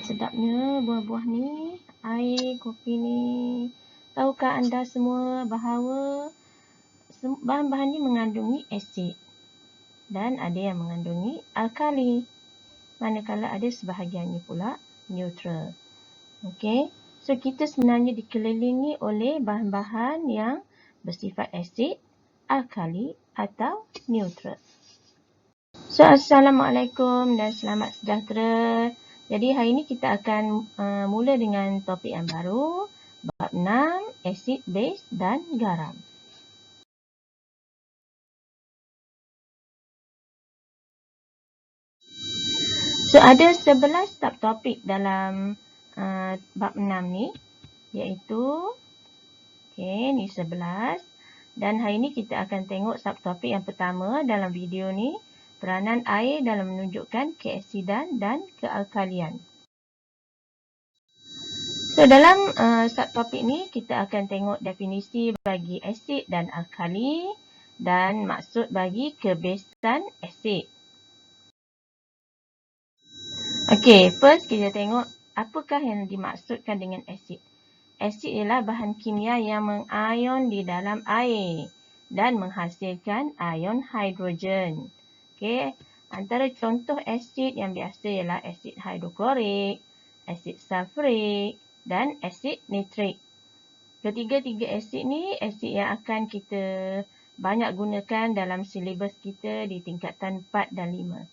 Sedapnya buah-buah ni, air kopi ni. Tahukah anda semua bahawa bahan-bahan ni mengandungi asid dan ada yang mengandungi alkali. Manakala ada sebahagiannya pula neutral. Okey. So kita sebenarnya dikelilingi oleh bahan-bahan yang bersifat asid, alkali atau neutral. So, Assalamualaikum dan selamat sejahtera. Jadi, hari ini kita akan mula dengan topik yang baru. Bab 6, asid, base dan garam. So, ada 11 subtopik dalam bab 6 ni. Iaitu, ni 11. Dan hari ini kita akan tengok subtopik yang pertama dalam video ni. Peranan air dalam menunjukkan keasidan dan kealkalian. So, dalam subtopik ni, kita akan tengok definisi bagi asid dan alkali dan maksud bagi kebesan asid. Okey, first kita tengok apakah yang dimaksudkan dengan asid. Asid ialah bahan kimia yang mengion di dalam air dan menghasilkan ion hidrogen. Okey, antara contoh asid yang biasa ialah asid hidroklorik, asid sulfurik dan asid nitrik. Ketiga-tiga asid ni asid yang akan kita banyak gunakan dalam silibus kita di tingkatan 4 dan 5.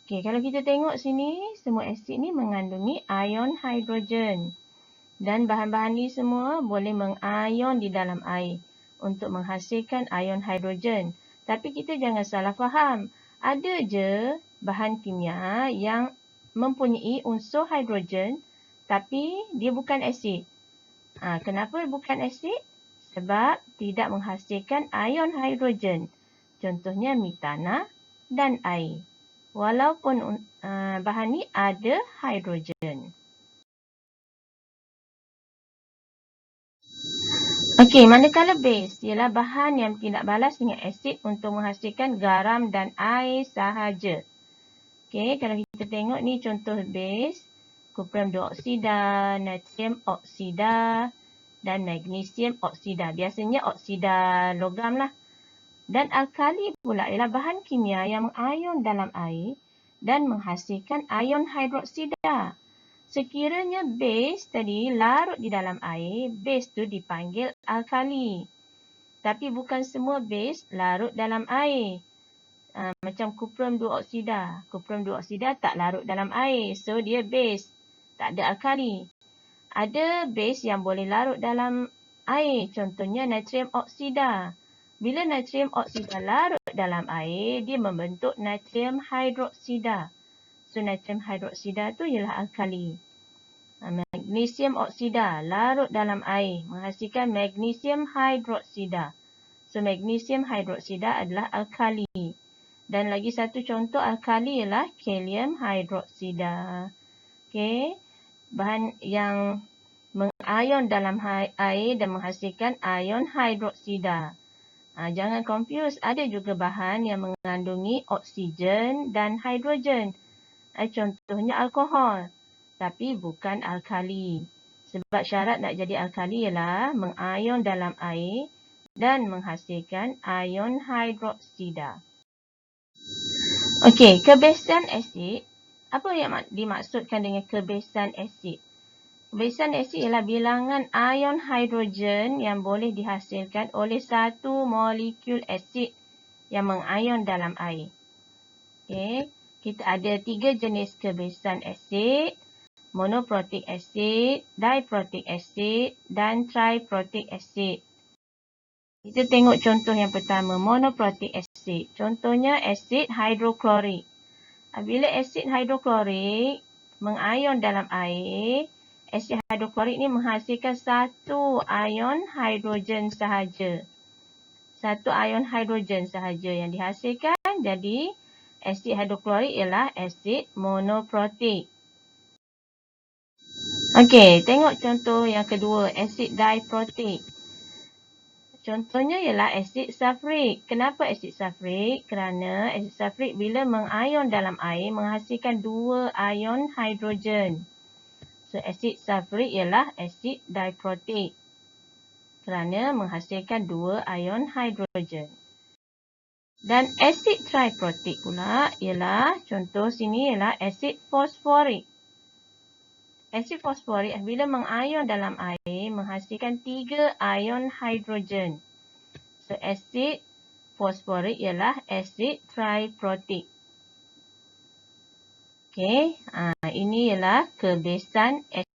Okey, kalau kita tengok sini, semua asid ni mengandungi ion hidrogen. Dan bahan-bahan ni semua boleh mengion di dalam air untuk menghasilkan ion hidrogen. Tapi kita jangan salah faham. Ada je bahan kimia yang mempunyai unsur hidrogen tapi dia bukan asid. Kenapa bukan asid? Sebab tidak menghasilkan ion hidrogen. Contohnya metana dan air. Walaupun bahan ni ada hidrogen. Okey, manakala base ialah bahan yang tidak balas dengan asid untuk menghasilkan garam dan air sahaja. Okey, kalau kita tengok ni contoh base, kuprum dioksida, natrium oksida dan magnesium oksida. Biasanya oksida logam lah. Dan alkali pula ialah bahan kimia yang mengion dalam air dan menghasilkan ion hidroksida. Sekiranya base tadi larut di dalam air, base tu dipanggil alkali. Tapi bukan semua base larut dalam air. Macam kuprum duoksida. Kuprum duoksida tak larut dalam air. So, dia base. Tak ada alkali. Ada base yang boleh larut dalam air. Contohnya natrium oksida. Bila natrium oksida larut dalam air, dia membentuk natrium hidroksida. So, natrium hidroksida tu ialah alkali. Magnesium oksida larut dalam air menghasilkan magnesium hidroksida. So, magnesium hidroksida adalah alkali. Dan lagi satu contoh alkali ialah kalium hidroksida. Okey, bahan yang mengion dalam air dan menghasilkan ion hidroksida. Jangan confuse, ada juga bahan yang mengandungi oksigen dan hidrogen. Contohnya alkohol, tapi bukan alkali. Sebab syarat nak jadi alkali ialah mengion dalam air dan menghasilkan ion hidroksida. Okey, kebesan asid. Apa yang dimaksudkan dengan kebesan asid? Kebesan asid ialah bilangan ion hidrogen yang boleh dihasilkan oleh satu molekul asid yang mengion dalam air. Okey, kita ada 3 jenis kebesan asid. Monoprotic acid, diprotic acid dan triprotic acid. Kita tengok contoh yang pertama, monoprotic acid. Contohnya asid hidroklorik. Bila asid hidroklorik mengion dalam air, asid hidroklorik ni menghasilkan satu ion hidrogen sahaja. Satu ion hidrogen sahaja yang dihasilkan. Jadi, asid hidroklorik ialah asid monoprotic. Okey, tengok contoh yang kedua, asid diprotic. Contohnya ialah asid sulfurik. Kenapa asid sulfurik? Kerana asid sulfurik bila mengion dalam air menghasilkan 2 ion hidrogen. So, asid sulfurik ialah asid diprotik kerana menghasilkan 2 ion hidrogen. Dan asid triprotik pula ialah, contoh sini ialah asid fosforik. Asid fosforik bila mengion dalam air menghasilkan 3 ion hidrogen. So, asid fosforik ialah asid triprotik. Okey, ini ialah kebesan asid.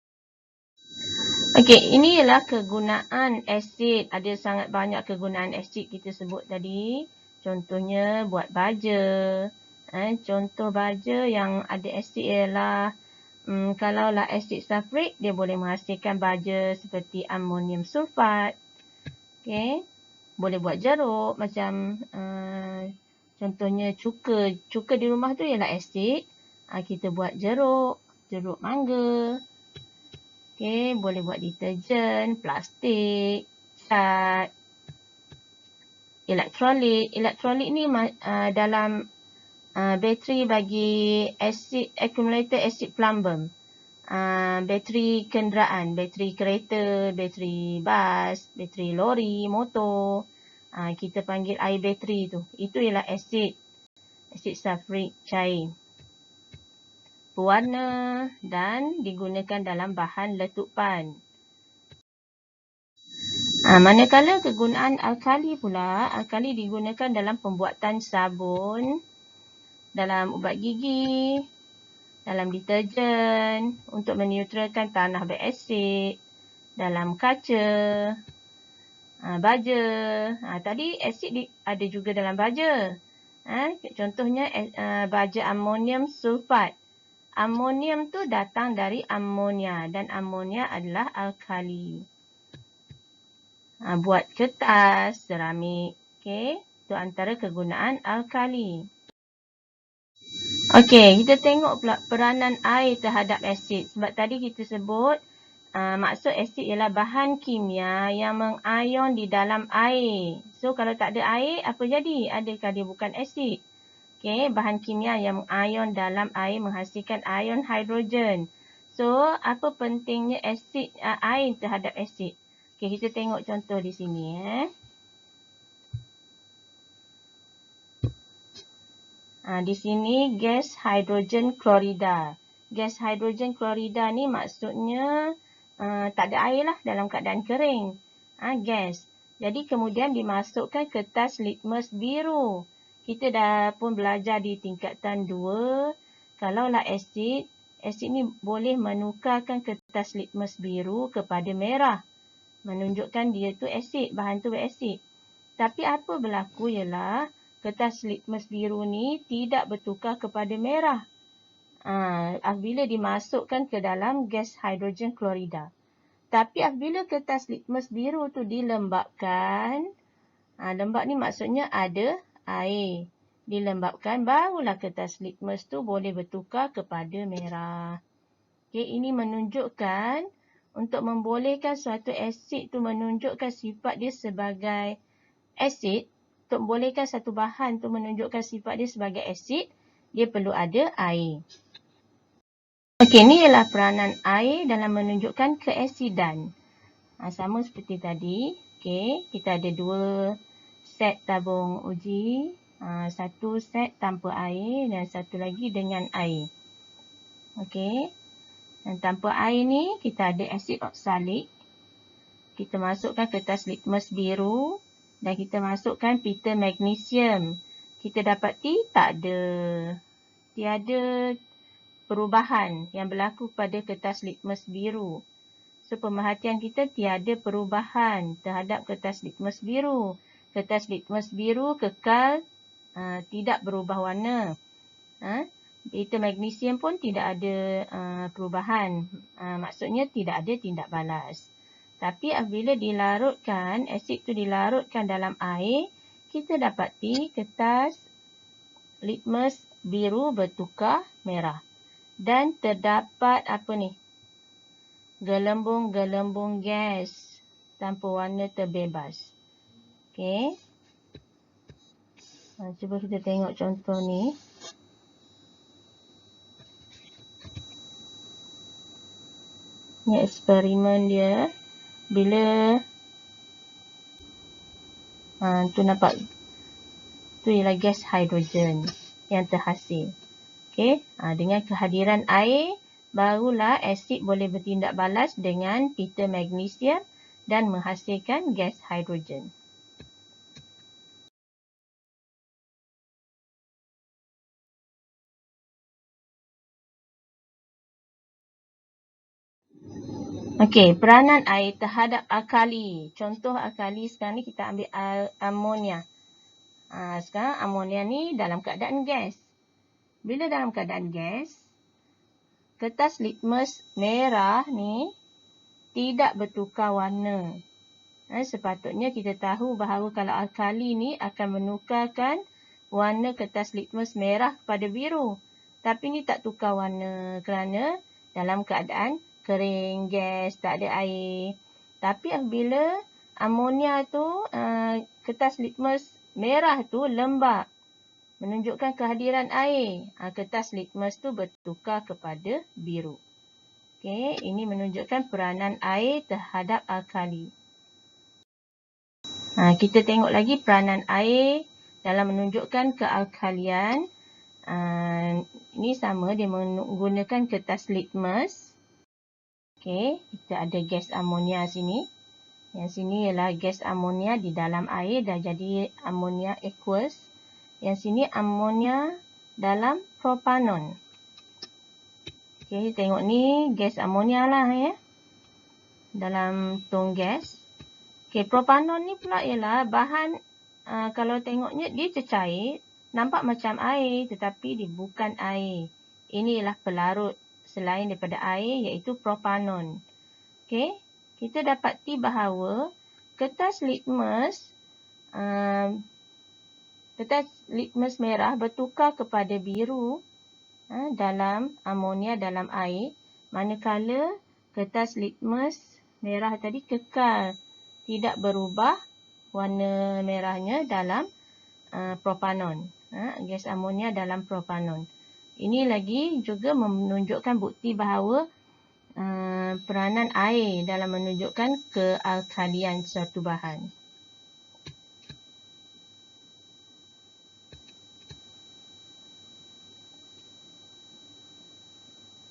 Okey, ini ialah kegunaan asid. Ada sangat banyak kegunaan asid kita sebut tadi. Contohnya buat baja. Contoh baja yang ada asid ialah kalaulah asid sulfurik, dia boleh menghasilkan baja seperti amonium sulfat. Okey. Boleh buat jeruk macam contohnya cuka. Cuka di rumah tu ialah asid. Kita buat jeruk mangga. Okey, boleh buat deterjen, plastik, cat, elektrolit. Elektrolit ni dalam bateri bagi acid accumulated acid plumbum. Bateri kenderaan, bateri kereta, bateri bas, bateri lori, motor. Kita panggil air bateri tu. Itu ialah asid sulfurik cair. Berwarna dan digunakan dalam bahan letupan. Manakala kegunaan alkali pula, alkali digunakan dalam pembuatan sabun, dalam ubat gigi, dalam deterjen, untuk meneutralkan tanah berasid, dalam kaca, baja. Tadi asid ada juga dalam baja. Contohnya baja amonium sulfat. Amonium tu datang dari amonia dan amonia adalah alkali. Buat kertas, seramik. Okey, itu antara kegunaan alkali. Okey, kita tengok pula peranan air terhadap asid. Sebab tadi kita sebut maksud asid ialah bahan kimia yang mengion di dalam air. So, kalau tak ada air, apa jadi? Adakah dia bukan asid? Okey, bahan kimia yang mengion dalam air menghasilkan ion hidrogen. So, apa pentingnya asid air terhadap asid? Okey, kita tengok contoh di sini. Di sini gas hidrogen klorida. Gas hidrogen klorida ni maksudnya tak ada air lah, dalam keadaan kering. Gas. Jadi kemudian dimasukkan kertas litmus biru. Kita dah pun belajar di tingkatan 2. Kalaulah asid ni boleh menukarkan kertas litmus biru kepada merah. Menunjukkan dia tu asid, bahan tu berasid. Tapi apa berlaku ialah kertas litmus biru ni tidak bertukar kepada merah. Apabila dimasukkan ke dalam gas hidrogen klorida. Tapi apabila kertas litmus biru tu dilembabkan, lembab ni maksudnya ada air. Dilembabkan, barulah kertas litmus tu boleh bertukar kepada merah. Okay, ini menunjukkan untuk membolehkan suatu asid tu menunjukkan sifat dia sebagai asid, untuk membolehkan satu bahan tu menunjukkan sifat dia sebagai asid, dia perlu ada air. Okey, ini ialah peranan air dalam menunjukkan keasidan. Sama seperti tadi. Okey, kita ada 2 set tabung uji. Satu set tanpa air dan satu lagi dengan air. Okey. Dan tanpa air ni kita ada asid oksalik. Kita masukkan kertas litmus biru dan kita masukkan pita magnesium. Kita dapati tak ada. Tiada perubahan yang berlaku pada kertas litmus biru. So, pemerhatian kita tiada perubahan terhadap kertas litmus biru. Kertas litmus biru kekal tidak berubah warna. Pita magnesium pun tidak ada perubahan. Maksudnya tidak ada tindak balas. Tapi apabila dilarutkan, asid tu dilarutkan dalam air, kita dapati kertas litmus biru bertukar merah. Dan terdapat gelembung-gelembung gas tanpa warna terbebas. Okey. Cuba kita tengok contoh ni. Ni eksperimen dia. Bila tu nampak, tu ialah gas hidrogen yang terhasil. Okey, dengan kehadiran air, barulah asid boleh bertindak balas dengan pita magnesium dan menghasilkan gas hidrogen. Okey, peranan air terhadap alkali. Contoh alkali sekarang ni kita ambil amonia. Sekarang amonia ni dalam keadaan gas. Bila dalam keadaan gas, kertas litmus merah ni tidak bertukar warna. Sepatutnya kita tahu bahawa kalau alkali ni akan menukarkan warna kertas litmus merah kepada biru. Tapi ni tak tukar warna kerana dalam keadaan kering, gas, tak ada air. Tapi apabila amonia tu, kertas litmus merah tu lembap, menunjukkan kehadiran air, kertas litmus tu bertukar kepada biru. Okey, ini menunjukkan peranan air terhadap alkali. Kita tengok lagi peranan air dalam menunjukkan kealkalian. Ini sama, dia menggunakan kertas litmus. Okey, kita ada gas amonia sini. Yang sini ialah gas amonia di dalam air dah jadi amonia aqueous. Yang sini amonia dalam propanon. Okey, tengok ni gas amonia lah ya. Dalam tong gas. Okey, propanon ni pula ialah bahan, kalau tengoknya dia cecair, nampak macam air tetapi dia bukan air. Ini ialah pelarut selain daripada air iaitu propanon. Okey, kita dapati bahawa kertas litmus merah bertukar kepada biru dalam amonia dalam air, manakala kertas litmus merah tadi kekal tidak berubah warna merahnya dalam propanon. Gas amonia dalam propanon. Ini lagi juga menunjukkan bukti bahawa peranan air dalam menunjukkan kealkalian suatu bahan.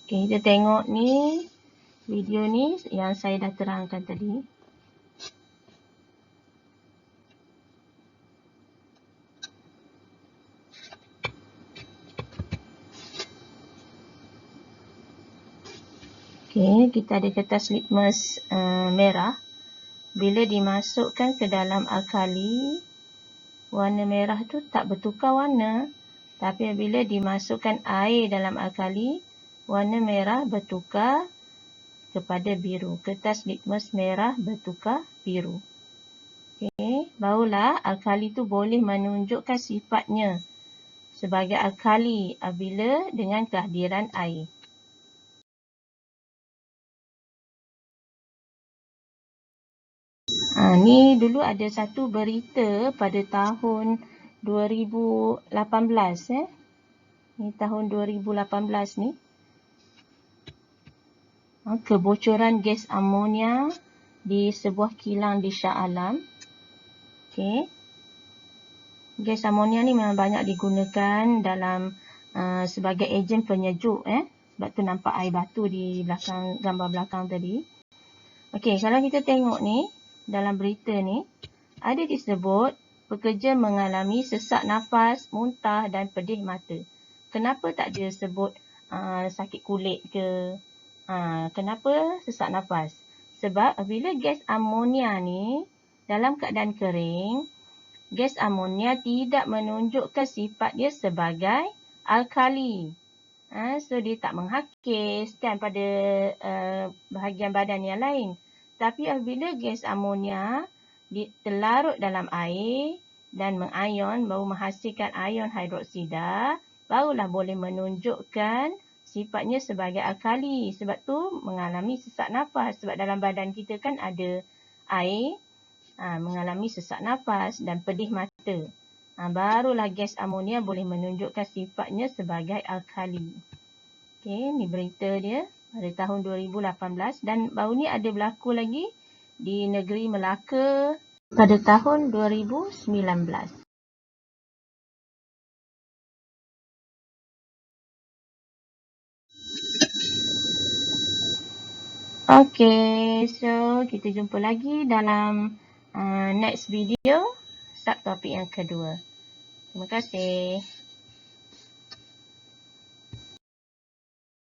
Okay, kita tengok ni, video ni yang saya dah terangkan tadi. Okay, kita ada kertas litmus merah. Bila dimasukkan ke dalam alkali, warna merah tu tak bertukar warna. Tapi bila dimasukkan air dalam alkali, warna merah bertukar kepada biru. Kertas litmus merah bertukar biru. Okay, barulah alkali tu boleh menunjukkan sifatnya sebagai alkali apabila dengan kehadiran air. Ni dulu ada satu berita pada tahun 2018 Ni tahun 2018 ni. Kebocoran gas amonia di sebuah kilang di Shah Alam. Okey. Gas amonia ni memang banyak digunakan dalam sebagai ejen penyejuk sebab tu nampak air batu di belakang gambar belakang tadi. Okey, kalau kita tengok ni dalam berita ni, ada disebut pekerja mengalami sesak nafas, muntah dan pedih mata. Kenapa tak dia sebut sakit kulit ke? Kenapa sesak nafas? Sebab bila gas amonia ni dalam keadaan kering, gas amonia tidak menunjukkan sifat dia sebagai alkali. So dia tak menghakis kan pada bahagian badan yang lain. Tapi apabila gas amonia terlarut dalam air dan mengayon, baru menghasilkan ion hidroksida, barulah boleh menunjukkan sifatnya sebagai alkali. Sebab tu mengalami sesak nafas. Sebab dalam badan kita kan ada air mengalami sesak nafas dan pedih mata. Barulah gas amonia boleh menunjukkan sifatnya sebagai alkali. Okey, ni berita dia pada tahun 2018 dan baru ni ada berlaku lagi di negeri Melaka pada tahun 2019. Okay, so kita jumpa lagi dalam next video, subtopik yang kedua. Terima kasih.